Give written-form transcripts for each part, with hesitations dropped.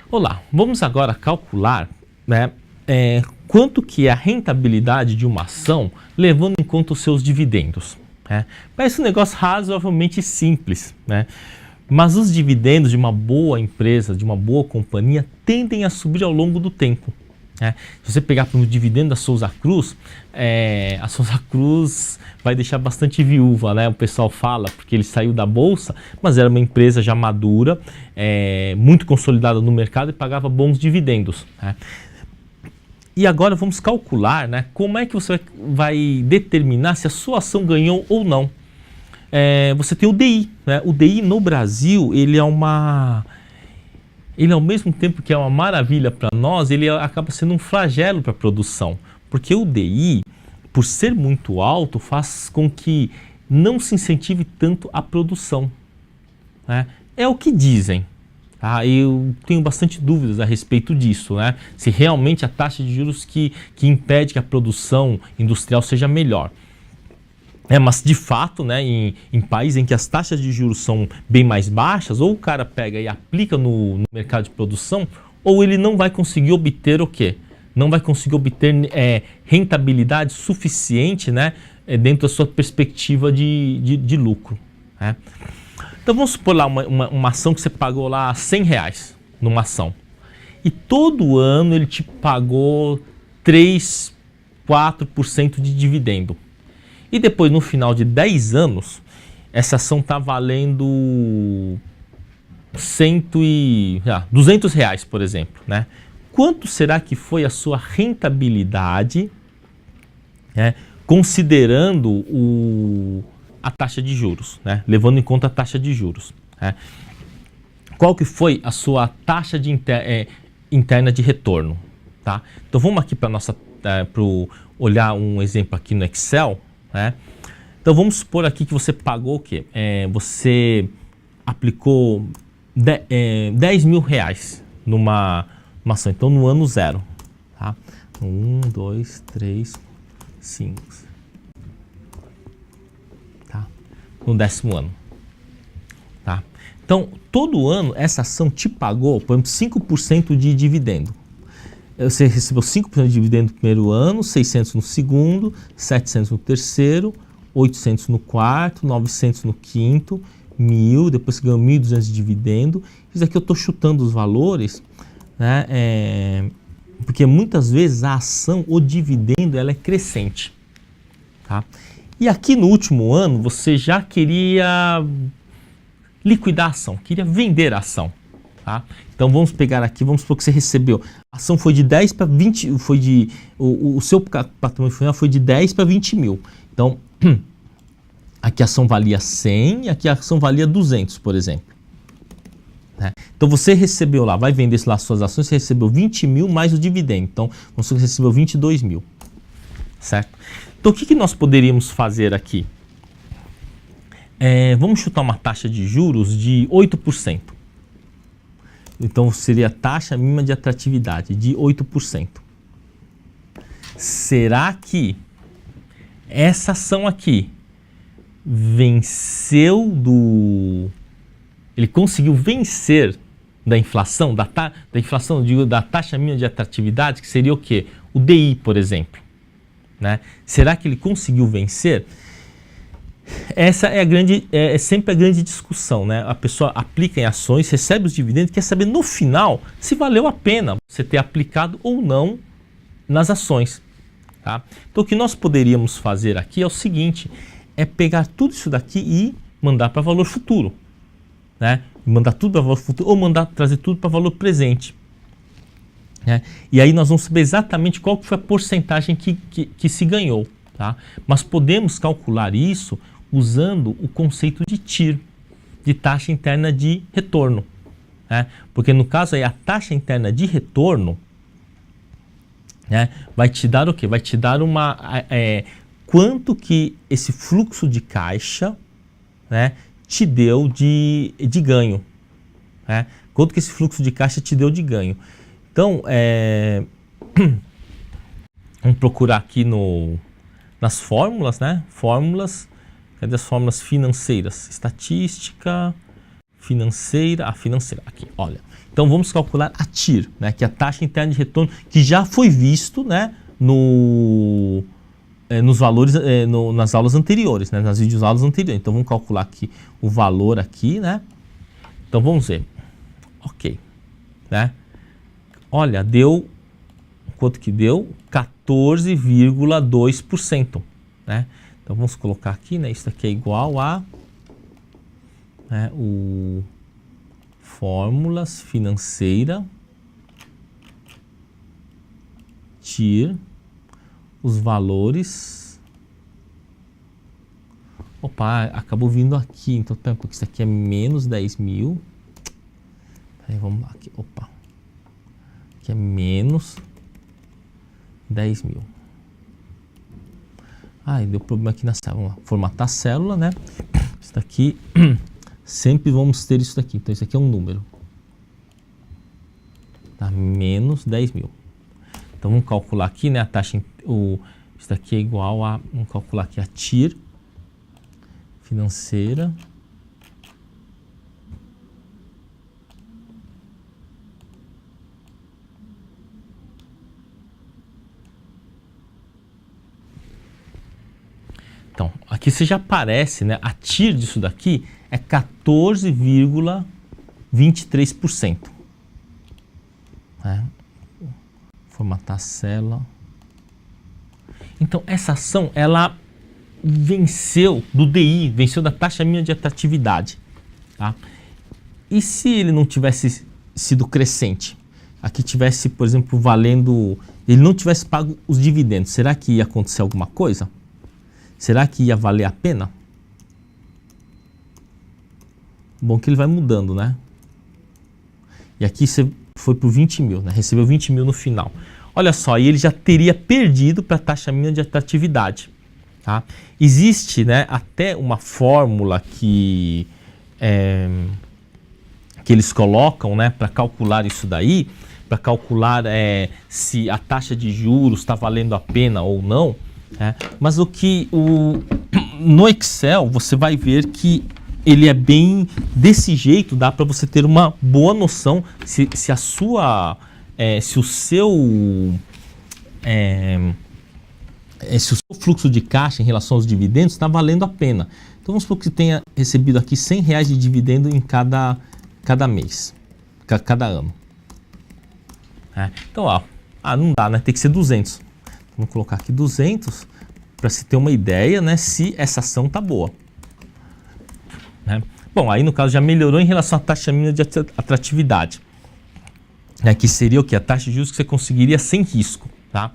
Olá, vamos agora calcular, né, quanto que é a rentabilidade de uma ação levando em conta os seus dividendos. Né? Parece um negócio razoavelmente simples, né? Mas os dividendos de uma boa empresa, de uma boa companhia, tendem a subir ao longo do tempo. Né? Se você pegar o dividendo da Souza Cruz, a Souza Cruz vai deixar bastante viúva, né? O pessoal fala, porque ele saiu da bolsa, mas era uma empresa já madura, muito consolidada no mercado e pagava bons dividendos. Né? E agora vamos calcular, né, como é que você vai determinar se a sua ação ganhou ou não. Você tem o DI, né? O DI no Brasil, ele ao mesmo tempo que é uma maravilha para nós, ele acaba sendo um flagelo para a produção, porque o DI, por ser muito alto, faz com que não se incentive tanto a produção. Né? É o que dizem. Tá? Eu tenho bastante dúvidas a respeito disso, né? Se realmente a taxa de juros que impede que a produção industrial seja melhor. Mas de fato, né, em países em que as taxas de juros são bem mais baixas, ou o cara pega e aplica no mercado de produção, ou ele não vai conseguir obter o quê? Não vai conseguir obter rentabilidade suficiente, né, dentro da sua perspectiva de lucro. Né? Então vamos supor lá uma ação que você pagou lá R$100 numa ação. E todo ano ele te pagou 3, 4% de dividendo. E depois, no final de 10 anos, essa ação está valendo R$200, por exemplo. Né? Quanto será que foi a sua rentabilidade, né, considerando a taxa de juros, né, levando em conta a taxa de juros? Né? Qual que foi a sua taxa interna de retorno? Tá? Então vamos aqui para olhar um exemplo aqui no Excel. Né? Então vamos supor aqui que você pagou o quê? Você aplicou R$10.000 numa ação, então no ano 0. Tá? 1, 2, 3, 5. Tá? No 10º ano. Tá? Então todo ano essa ação te pagou, por exemplo, 5% de dividendo. Você recebeu 5% de dividendo no primeiro ano, 600 no segundo, 700 no terceiro, 800 no quarto, 900 no quinto, 1.000, depois você ganhou 1.200 de dividendo. Isso aqui eu estou chutando os valores, né? Porque muitas vezes a ação, o dividendo, ela é crescente. Tá? E aqui no último ano você já queria liquidar a ação, queria vender a ação. Tá? Então vamos pegar aqui, vamos supor que você recebeu, a ação foi de 10 para 20, o seu patrimônio final foi de 10 para 20 mil. Então aqui a ação valia 100 e aqui a ação valia 200, por exemplo. Né? Então você recebeu lá, vai vender lá as suas ações, você recebeu 20 mil mais o dividendo. Então você recebeu 22 mil. Certo? Então o que nós poderíamos fazer aqui? Vamos chutar uma taxa de juros de 8%. Então seria a taxa mínima de atratividade de 8%. Será que essa ação aqui ele conseguiu vencer da inflação, da inflação, digo, da taxa mínima de atratividade, que seria o quê? O DI, por exemplo. Né? Será que ele conseguiu vencer? Essa é sempre a grande discussão, né? A pessoa aplica em ações, recebe os dividendos, quer saber no final se valeu a pena você ter aplicado ou não nas ações. Tá? Então o que nós poderíamos fazer aqui é o seguinte, é pegar tudo isso daqui e mandar para valor futuro. Né? Mandar tudo para valor futuro ou trazer tudo para valor presente. Né? E aí nós vamos saber exatamente qual foi a porcentagem que se ganhou. Tá? Mas podemos calcular isso usando o conceito de TIR, de taxa interna de retorno. Né? Porque no caso aí a taxa interna de retorno, né, vai te dar o quê? Vai te dar quanto que esse fluxo de caixa, né, te deu de ganho. Né? Quanto que esse fluxo de caixa te deu de ganho. Então, vamos procurar aqui nas fórmulas, né? Cadê as fórmulas financeiras? Estatística financeira, a financeira, aqui, olha. Então vamos calcular a TIR, né, que é a taxa interna de retorno, que já foi visto, né, nos valores, nas aulas anteriores, né, nas videoaulas anteriores. Então vamos calcular aqui o valor aqui, né. Então vamos ver, ok, né. Olha, deu, quanto que deu? 14,2%, né. Então vamos colocar aqui, né, isso aqui é igual a, né, o fórmulas financeira, TIR, os valores. Opa, acabou vindo aqui, então porque isso aqui é menos 10 mil. Aí vamos lá, aqui, opa, aqui é menos 10 mil. Deu problema aqui na célula. Vamos lá, formatar a célula, né? Isso daqui, sempre vamos ter isso daqui. Então, isso aqui é um número. Tá? Menos 10 mil. Então, vamos calcular aqui, né? A taxa, isso daqui é igual a, vamos calcular aqui a TIR financeira. Então, aqui você já aparece, né? A TIR disso daqui é 14,23%. Né? Formatar a célula. Então, essa ação, ela venceu do DI, venceu da taxa mínima de atratividade. Tá? E se ele não tivesse sido crescente? Aqui tivesse, por exemplo, valendo... Ele não tivesse pago os dividendos. Será que ia acontecer alguma coisa? Será que ia valer a pena? Bom que ele vai mudando, né? E aqui você foi para 20 mil, né? Recebeu 20 mil no final. Olha só, e ele já teria perdido para a taxa mínima de atratividade. Tá? Existe, né, até uma fórmula que eles colocam, né, para calcular isso daí, para calcular se a taxa de juros está valendo a pena ou não. Mas no Excel você vai ver que ele é bem desse jeito, dá para você ter uma boa noção se o seu fluxo de caixa em relação aos dividendos está valendo a pena. Então vamos supor que você tenha recebido aqui R$100 de dividendo em cada mês, cada ano. Então, não dá, né? Tem que ser 200. Vamos colocar aqui 200 para se ter uma ideia, né, se essa ação tá boa. Né? Bom, aí no caso já melhorou em relação à taxa mínima de atratividade, né, que seria o que? A taxa de juros que você conseguiria sem risco. Tá?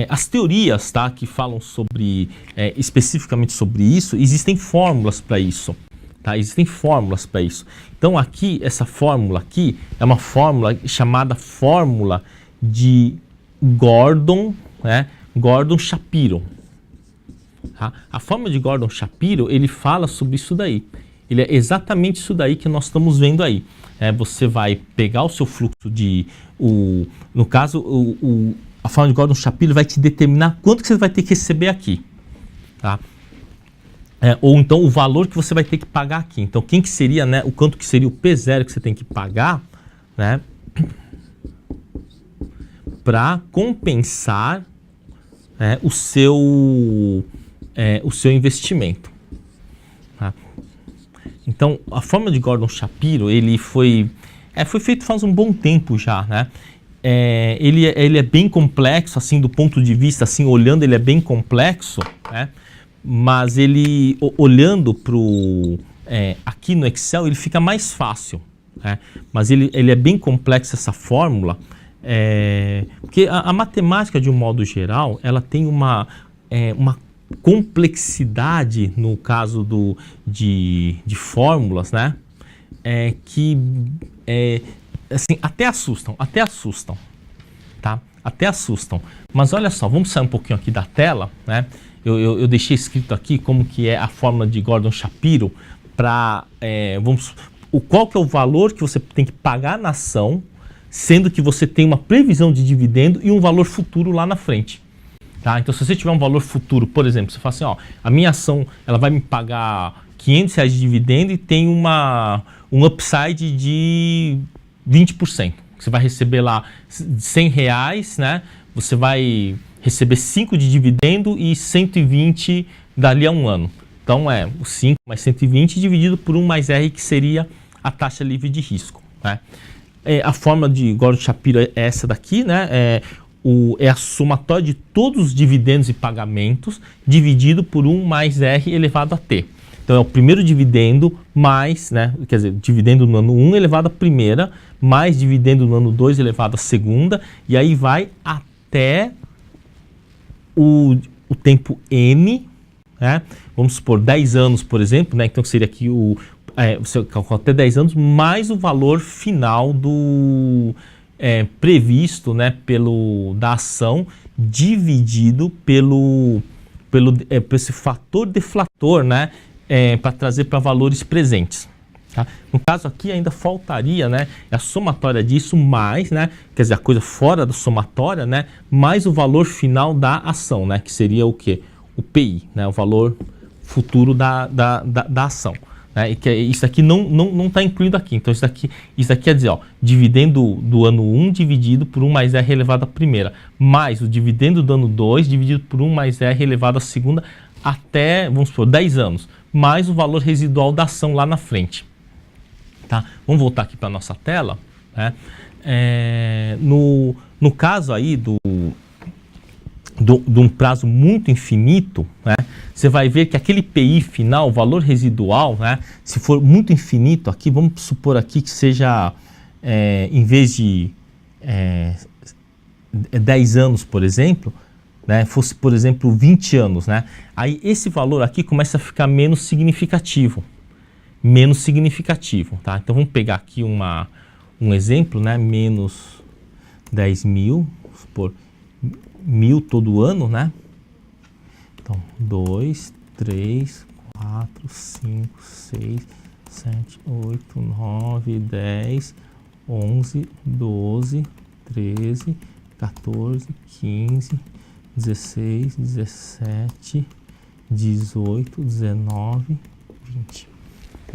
As teorias, tá, que falam sobre especificamente sobre isso, existem fórmulas para isso. Tá? Existem fórmulas para isso. Então aqui, essa fórmula aqui é uma fórmula chamada fórmula de Gordon, né? Gordon-Shapiro. Tá? A fórmula de Gordon-Shapiro, ele fala sobre isso daí. Ele é exatamente isso daí que nós estamos vendo aí. Você vai pegar o seu fluxo no caso, a fórmula de Gordon-Shapiro vai te determinar quanto que você vai ter que receber aqui. Tá? Ou então o valor que você vai ter que pagar aqui. Então, quem que seria, né, o quanto que seria o P0 que você tem que pagar, né, para compensar o seu investimento. Tá? Então, a fórmula de Gordon-Shapiro, ele foi feito faz um bom tempo já, né? Ele é bem complexo, assim, do ponto de vista, assim, olhando, ele é bem complexo, né? Mas ele, olhando aqui no Excel, ele fica mais fácil, né? Mas ele é bem complexo, essa fórmula, porque a matemática, de um modo geral, ela tem uma complexidade, no caso de fórmulas, né? Que assim, até assustam, tá? Até assustam. Mas olha só, vamos sair um pouquinho aqui da tela, né? Eu deixei escrito aqui como que é a fórmula de Gordon-Shapiro para qual que é o valor que você tem que pagar na ação, sendo que você tem uma previsão de dividendo e um valor futuro lá na frente. Tá? Então, se você tiver um valor futuro, por exemplo, você fala assim, a minha ação ela vai me pagar R$ 500 de dividendo e tem um upside de 20%. Você vai receber lá R$ 100, né? Você vai receber 5 de dividendo e 120 dali a um ano. Então, o 5 mais 120 dividido por 1 mais R, que seria a taxa livre de risco, né? A fórmula de Gordon-Shapiro é essa daqui, né? É a somatória de todos os dividendos e pagamentos dividido por 1 mais R elevado a T. Então, é o primeiro dividendo mais, né? Quer dizer, dividendo no ano 1 elevado à primeira, mais dividendo no ano 2 elevado à segunda, e aí vai até o tempo N, né? Vamos supor 10 anos, por exemplo, né? Então seria aqui você calcula até 10 anos, mais o valor final previsto, né, da ação, dividido pelo esse fator deflator, né, para trazer para valores presentes. Tá? No caso aqui ainda faltaria, né, a somatória disso mais, né, quer dizer, a coisa fora da somatória, né, mais o valor final da ação, né, que seria o quê? O PI, né, o valor futuro da ação. Né, e que isso aqui não está incluído aqui. Então isso aqui quer dizer, dividendo do ano 1 dividido por 1 mais R elevado à primeira, mais o dividendo do ano 2 dividido por 1 mais R elevado à segunda, até, vamos supor, 10 anos, mais o valor residual da ação lá na frente. Tá? Vamos voltar aqui para a nossa tela. Né? No caso aí de um prazo muito infinito, né, você vai ver que aquele PI final, o valor residual, né, se for muito infinito aqui, vamos supor aqui que seja, em vez de 10 anos, por exemplo, né, fosse, por exemplo, 20 anos, né, aí esse valor aqui começa a ficar menos significativo. Tá? Então vamos pegar aqui um exemplo, né, menos 10 mil, vamos supor, 1.000 todo ano, né? Então, 2, 3, 4, 5, 6, 7, 8, 9, 10, 11, 12, 13, 14, 15, 16, 17, 18, 19, 20.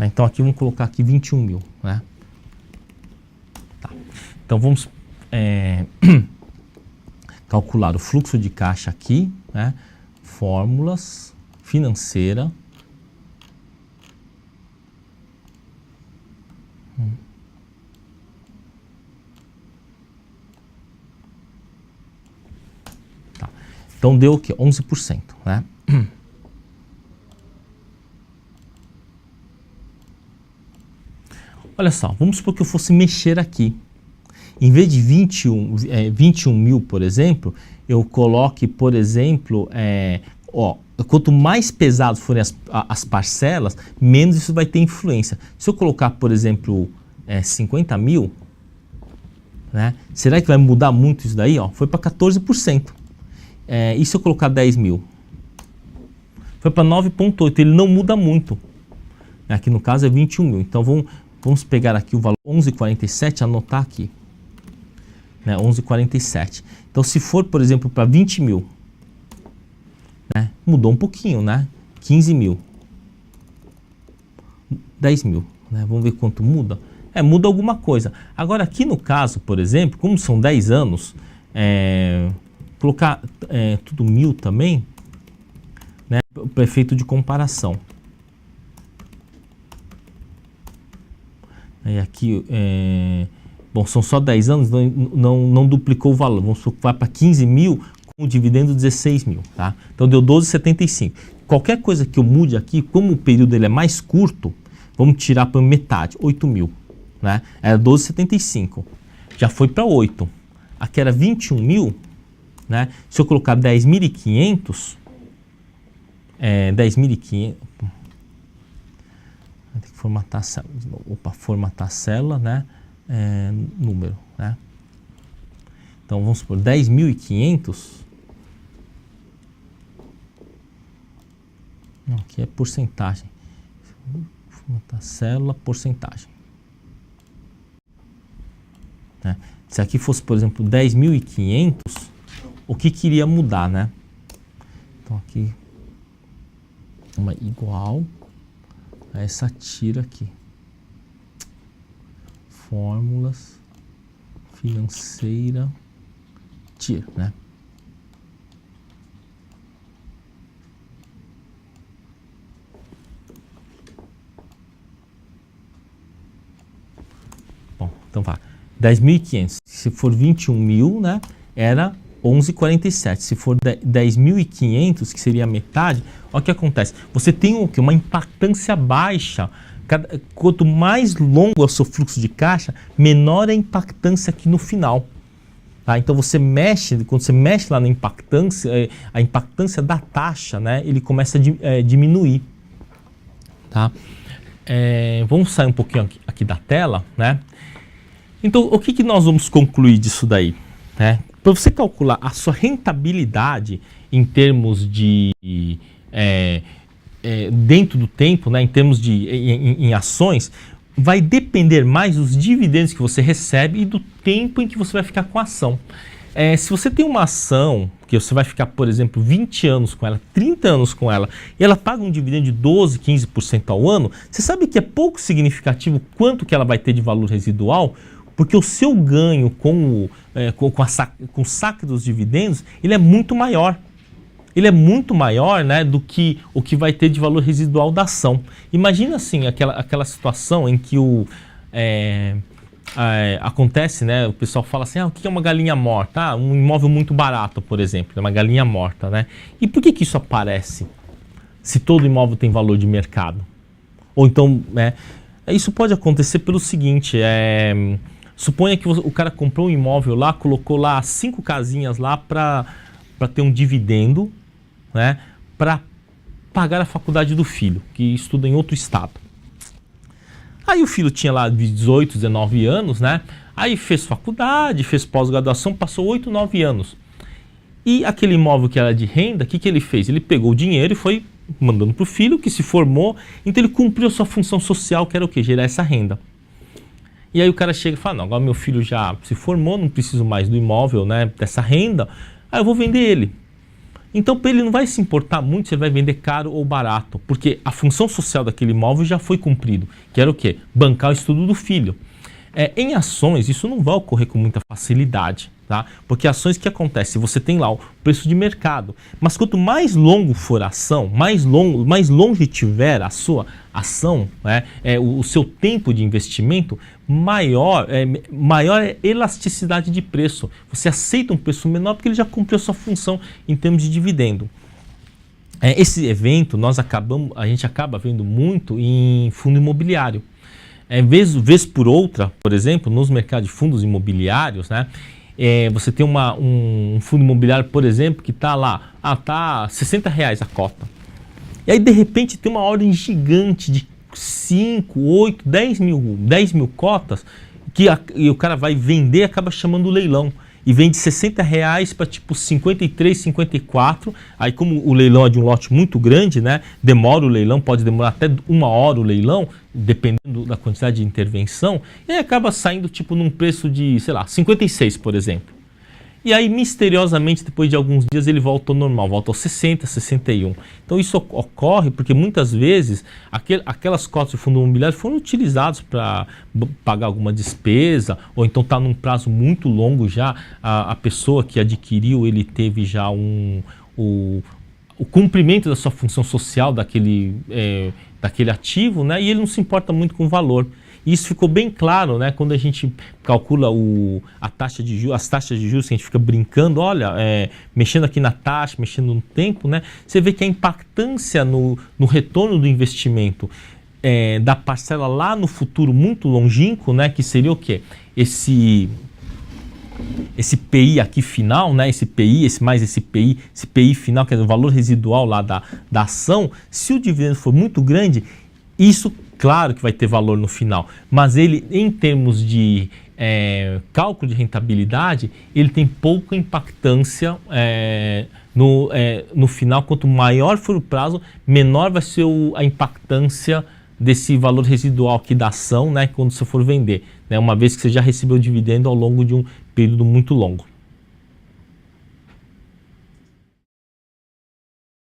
Então, aqui vamos colocar aqui 21 mil, né? Tá. Então, vamos calcular o fluxo de caixa aqui, né? Fórmulas, financeira. Tá. Então deu o quê? 11%, né? Olha só, vamos supor que eu fosse mexer aqui. Em vez de 21 mil, por exemplo, eu coloque, por exemplo, quanto mais pesados forem as parcelas, menos isso vai ter influência. Se eu colocar, por exemplo, 50 mil, né, será que vai mudar muito isso daí? Foi para 14%. E se eu colocar 10 mil? Foi para 9,8%. Ele não muda muito. Aqui no caso é 21 mil. Então vamos pegar aqui o valor 11,47 e anotar aqui. 11,47. Então, se for, por exemplo, para 20 mil, né, mudou um pouquinho, né? 15 mil, 10 mil, né? Vamos ver quanto muda. Muda alguma coisa. Agora, aqui no caso, por exemplo, como são 10 anos, colocar tudo 1000 também, né, para efeito de comparação. E aqui, bom, são só 10 anos, não duplicou o valor. Vamos supor que vai para 15 mil com o dividendo 16 mil, tá? Então deu 12,75. Qualquer coisa que eu mude aqui, como o período ele é mais curto, vamos tirar para metade, 8 mil, né? Era 12,75. Já foi para 8. Aqui era 21 mil, né? Se eu colocar 10.500, 10.500... Vai ter que formatar a célula. Opa, formatar a célula, né? Número, né? Então vamos supor 10.500. Aqui é porcentagem. Formatar a célula, porcentagem. Né? Se aqui fosse, por exemplo, 10.500, o que iria mudar, né? Então aqui uma igual essa tira aqui. Fórmulas financeira TIR, né? Bom, então vai. 10.500. Se for 21 mil, né? Era 11,47. Se for 10.500, que seria a metade, olha o que acontece. Você tem o quê? Uma impactância baixa. Quanto mais longo é o seu fluxo de caixa, menor é a impactância aqui no final. Tá? Então você mexe, quando você mexe lá na impactância, a impactância da taxa, né, ele começa a diminuir. Tá? Vamos sair um pouquinho aqui da tela, né? Então o que nós vamos concluir disso daí? Né? Para você calcular a sua rentabilidade em termos de dentro do tempo, né, em termos de em ações, vai depender mais dos dividendos que você recebe e do tempo em que você vai ficar com a ação. Se você tem uma ação que você vai ficar, por exemplo, 20 anos com ela, 30 anos com ela, e ela paga um dividendo de 12%, 15% ao ano, você sabe que é pouco significativo quanto que ela vai ter de valor residual, porque o seu ganho com o saque dos dividendos, ele é muito maior. Ele é muito maior, né, do que o que vai ter de valor residual da ação. Imagina assim, aquela situação em que acontece, né, o pessoal fala assim, o que é uma galinha morta? Um imóvel muito barato, por exemplo, uma galinha morta, né? E por que isso aparece? Se todo imóvel tem valor de mercado? Ou então, isso pode acontecer pelo seguinte, suponha que o cara comprou um imóvel lá, colocou lá 5 casinhas lá para ter um dividendo, né, para pagar a faculdade do filho, que estuda em outro estado. Aí o filho tinha lá 18, 19 anos, né? Aí fez faculdade, fez pós-graduação, passou 8, 9 anos. E aquele imóvel que era de renda, o que ele fez? Ele pegou o dinheiro e foi mandando para o filho, que se formou, então ele cumpriu a sua função social, que era o quê? Gerar essa renda. E aí o cara chega e fala, não, agora meu filho já se formou, não preciso mais do imóvel, né, dessa renda, aí eu vou vender ele. Então, para ele não vai se importar muito se ele vai vender caro ou barato, porque a função social daquele imóvel já foi cumprido, que era o quê? Bancar o estudo do filho. Em ações, isso não vai ocorrer com muita facilidade, tá? Porque ações, que acontece? Você tem lá o preço de mercado, mas quanto mais longo for a ação, mais longe tiver a sua ação, né, o seu tempo de investimento, maior é a elasticidade de preço. Você aceita um preço menor porque ele já cumpriu a sua função em termos de dividendo. Esse evento a gente acaba vendo muito em fundo imobiliário. Vez por outra, por exemplo, nos mercados de fundos imobiliários, né, você tem um fundo imobiliário, por exemplo, que está lá, tá R$60 a cota. E aí, de repente, tem uma ordem gigante de 5, 8, 10 mil cotas, e o cara vai vender e acaba chamando o leilão. E vende R$60 para tipo 53, 54. Aí, como o leilão é de um lote muito grande, né? Demora o leilão, pode demorar até 1 hora o leilão, dependendo da quantidade de intervenção. E aí acaba saindo tipo num preço de, sei lá, 56, por exemplo. E aí, misteriosamente, depois de alguns dias, ele volta ao normal, volta aos 60, 61. Então, isso ocorre porque muitas vezes aquelas cotas de fundo imobiliário foram utilizadas para pagar alguma despesa, ou então está num prazo muito longo já, a pessoa que adquiriu, ele teve já o cumprimento da sua função social daquele ativo, né? E ele não se importa muito com o valor. E isso ficou bem claro, né, quando a gente calcula as taxas de juros, que a gente fica brincando, olha, mexendo aqui na taxa, mexendo no tempo, né, você vê que a impactância no retorno do investimento da parcela lá no futuro muito longínquo, né, que seria o quê? Esse PI aqui final, né, esse PI final, que é o valor residual lá da ação, se o dividendo for muito grande, isso claro que vai ter valor no final, mas ele, em termos de cálculo de rentabilidade, ele tem pouca impactância no final. Quanto maior for o prazo, menor vai ser a impactância desse valor residual aqui da ação, né, quando você for vender, né, uma vez que você já recebeu o dividendo ao longo de um período muito longo.